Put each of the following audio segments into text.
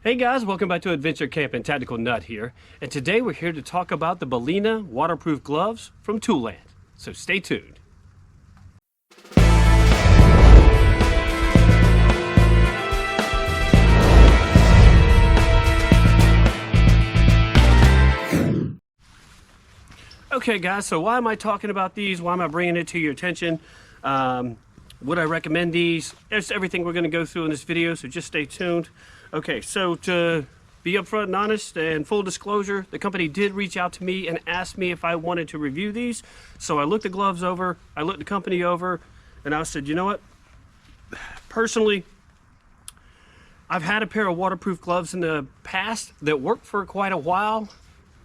Hey guys, welcome back to Adventure Camping. Tactical Nut here, and today we're here to talk about the Balaena Waterproof Gloves from Toolant. So stay tuned. Okay guys, so why am I talking about these? Why am I bringing it to your attention? Would I recommend these? That's everything we're going to go through in this video, so just stay tuned. Okay, so to be upfront and honest and full disclosure, the company did reach out to me and asked me if I wanted to review these. So I looked the gloves over, I looked the company over, and I said, you know what? Personally, I've had a pair of waterproof gloves in the past that worked for quite a while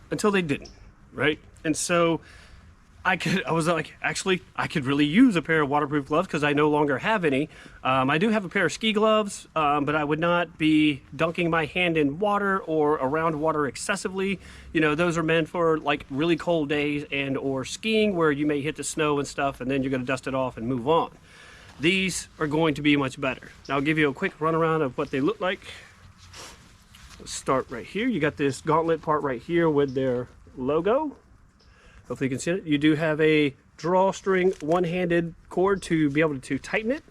until they didn't, right? And so I was like, actually, I could really use a pair of waterproof gloves because I no longer have any. I do have a pair of ski gloves, but I would not be dunking my hand in water or around water excessively. You know, those are meant for like really cold days and or skiing where you may hit the snow and stuff and then you're going to dust it off and move on. These are going to be much better. Now I'll give you a quick runaround of what they look like. Let's start right here. You got this gauntlet part right here with their logo. Hopefully you can see it. You do have a drawstring one-handed cord to be able to tighten it.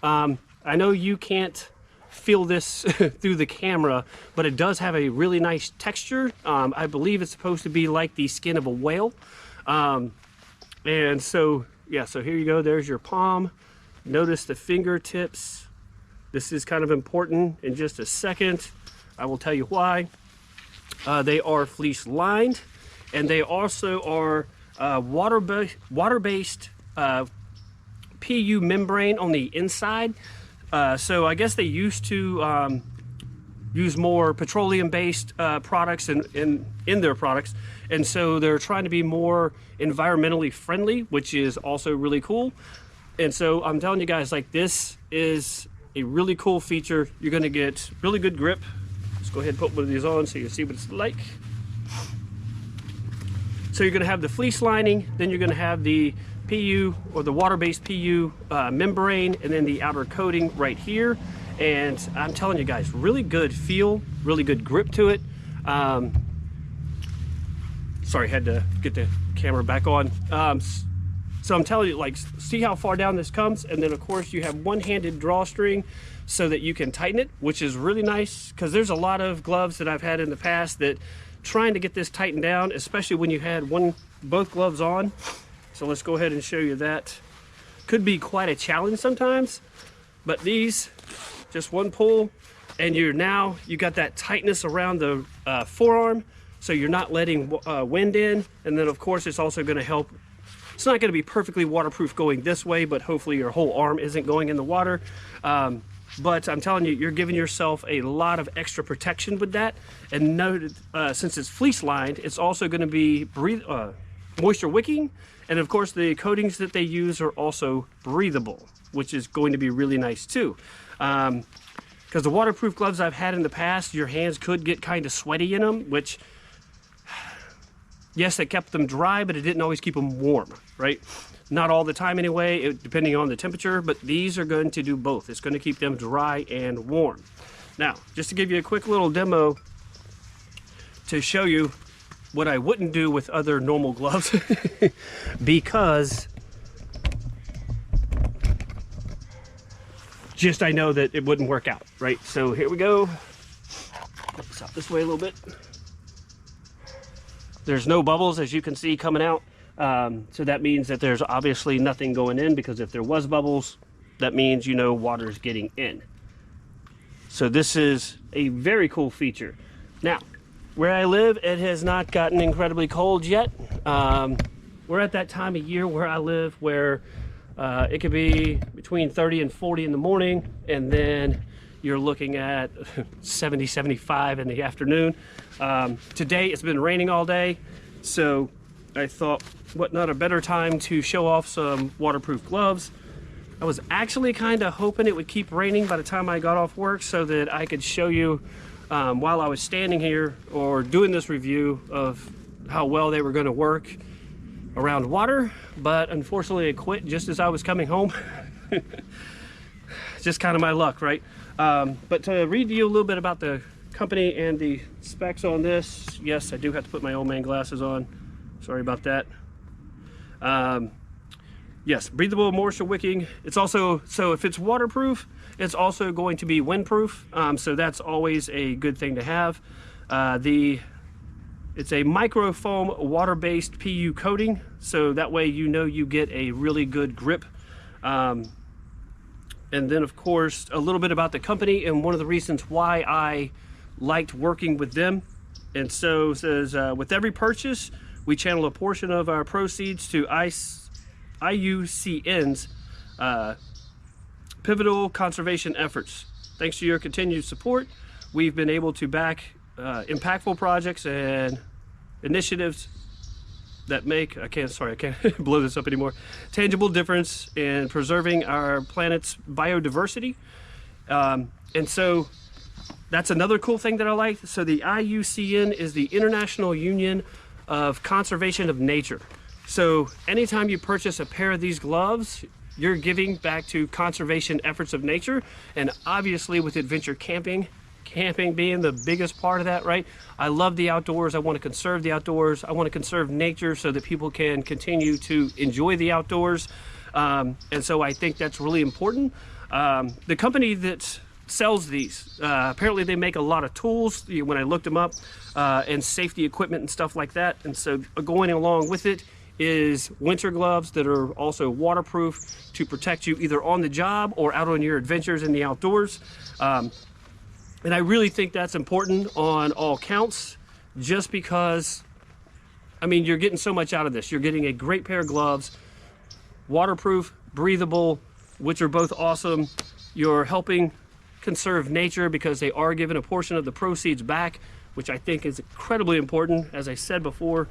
I know you can't feel this through the camera, but it does have a really nice texture. I believe it's supposed to be like the skin of a whale. And so, yeah, so here you go. There's your palm. Notice the fingertips. This is kind of important. In just a second, I will tell you why. They are fleece lined. And they also are water-based PU membrane on the inside. So I guess they used to use more petroleum-based products in their products. And so they're trying to be more environmentally friendly, which is also really cool. And so I'm telling you guys, like, this is a really cool feature. You're going to get really good grip. Let's go ahead and put one of these on so you see what it's like. So you're going to have the fleece lining, then you're going to have the PU or the water-based PU membrane, and then the outer coating right here. And I'm telling you guys, really good feel, really good grip to it. Sorry, had to get the camera back on. So I'm telling you, like, see how far down this comes, and then of course you have one-handed drawstring so that you can tighten it, which is really nice because there's a lot of gloves that I've had in the past that trying to get this tightened down, especially when you had both gloves on. So let's go ahead and show you that. Could be quite a challenge sometimes, but these, just one pull, and you got that tightness around the forearm, so you're not letting wind in. And then of course it's also going to help. It's not going to be perfectly waterproof going this way, but hopefully your whole arm isn't going in the water. But I'm telling you, you're giving yourself a lot of extra protection with that. And note, since it's fleece lined, it's also going to be moisture wicking. And of course, the coatings that they use are also breathable, which is going to be really nice too. Because the waterproof gloves I've had in the past, your hands could get kind of sweaty in them, which, yes, it kept them dry, but it didn't always keep them warm, right? Not all the time anyway, depending on the temperature, but these are going to do both. It's going to keep them dry and warm. Now, just to give you a quick little demo to show you what I wouldn't do with other normal gloves, because just I know that it wouldn't work out, right? So here we go. Put this out this way a little bit. There's no bubbles, as you can see, coming out. So that means that there's obviously nothing going in, because if there was bubbles, that means, you know, water's getting in. So this is a very cool feature. Now, where I live, it has not gotten incredibly cold yet. We're at that time of year where I live where it could be between 30 and 40 in the morning, and then you're looking at 70, 75 in the afternoon. Today it's been raining all day, so I thought, what not a better time to show off some waterproof gloves. I was actually kind of hoping it would keep raining by the time I got off work so that I could show you while I was standing here or doing this review of how well they were going to work around water, but unfortunately it quit just as I was coming home. Just kind of my luck, right? But to read you a little bit about the company and the specs on this. Yes, I do have to put my old man glasses on. Sorry about that. Yes, breathable moisture wicking. It's also, so if it's waterproof, it's also going to be windproof. So that's always a good thing to have. It's a microfoam water-based PU coating, so that way you know you get a really good grip. And then of course, a little bit about the company and one of the reasons why I liked working with them. And so it says, with every purchase, we channel a portion of our proceeds to IUCN's pivotal conservation efforts. Thanks to your continued support, we've been able to back impactful projects and initiatives that make, I can't blow this up anymore, tangible difference in preserving our planet's biodiversity. And so that's another cool thing that I like. So the IUCN is the International Union of Conservation of Nature. So anytime you purchase a pair of these gloves, you're giving back to conservation efforts of nature. And obviously with adventure camping being the biggest part of that, right? I love the outdoors. I want to conserve the outdoors. I want to conserve nature so that people can continue to enjoy the outdoors. And so I think that's really important. The company that sells these, apparently they make a lot of tools when I looked them up, and safety equipment and stuff like that. And so going along with it is winter gloves that are also waterproof to protect you either on the job or out on your adventures in the outdoors. And I really think that's important on all counts, just because, I mean, you're getting so much out of this. You're getting a great pair of gloves, waterproof, breathable, which are both awesome. You're helping conserve nature because they are giving a portion of the proceeds back, which I think is incredibly important. As I said before,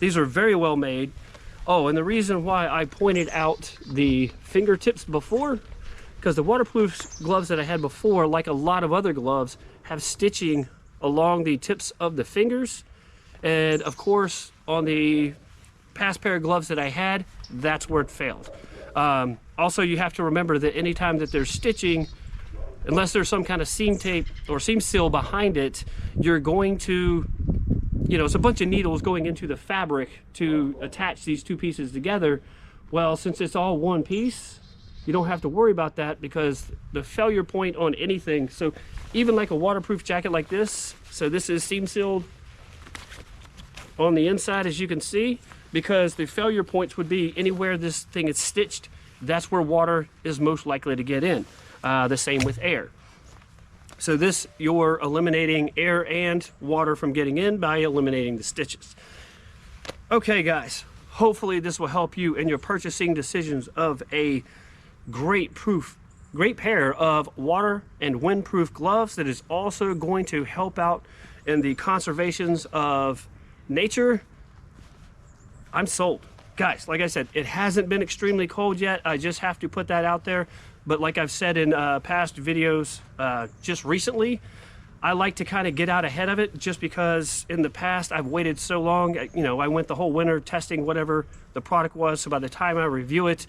these are very well made. Oh, and the reason why I pointed out the fingertips before, because the waterproof gloves that I had before, like a lot of other gloves, have stitching along the tips of the fingers. And of course, on the past pair of gloves that I had, that's where it failed. Also, you have to remember that anytime that there's stitching, unless there's some kind of seam tape or seam seal behind it, you're going to, you know, it's a bunch of needles going into the fabric to attach these two pieces together. Well, since it's all one piece, you don't have to worry about that, because the failure point on anything, so even like a waterproof jacket like this, so this is seam sealed on the inside, as you can see, because the failure points would be anywhere this thing is stitched. That's where water is most likely to get in. The same with air. So this, you're eliminating air and water from getting in by eliminating the stitches. Okay guys, hopefully this will help you in your purchasing decisions of a great pair of water and windproof gloves that is also going to help out in the conservations of nature. I'm sold. Guys, like I said, it hasn't been extremely cold yet. I just have to put that out there. But like I've said in past videos, just recently, I like to kind of get out ahead of it, just because in the past I've waited so long. You know, I went the whole winter testing whatever the product was, so by the time I review it,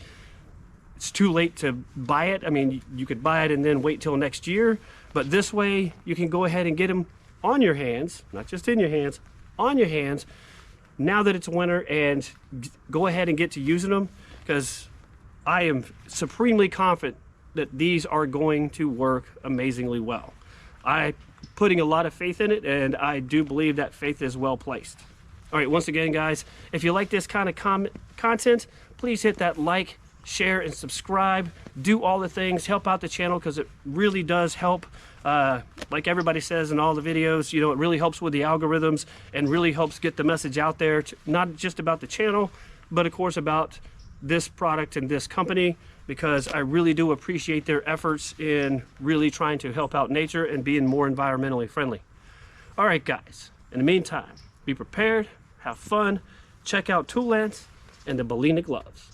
it's too late to buy it. I mean, you could buy it and then wait till next year, but this way you can go ahead and get them on your hands, not just in your hands, on your hands, now that it's winter, and go ahead and get to using them, because I am supremely confident that these are going to work amazingly well. I'm putting a lot of faith in it, and I do believe that faith is well placed. All right, once again, guys, if you like this kind of content, please hit that like, share, and subscribe. Do all the things, help out the channel, because it really does help. Like everybody says in all the videos, you know, it really helps with the algorithms and really helps get the message out there, not just about the channel, but of course about this product and this company, because I really do appreciate their efforts in really trying to help out nature and being more environmentally friendly. All right, guys, in the meantime, be prepared, have fun, check out Toolant and the Balaena Gloves.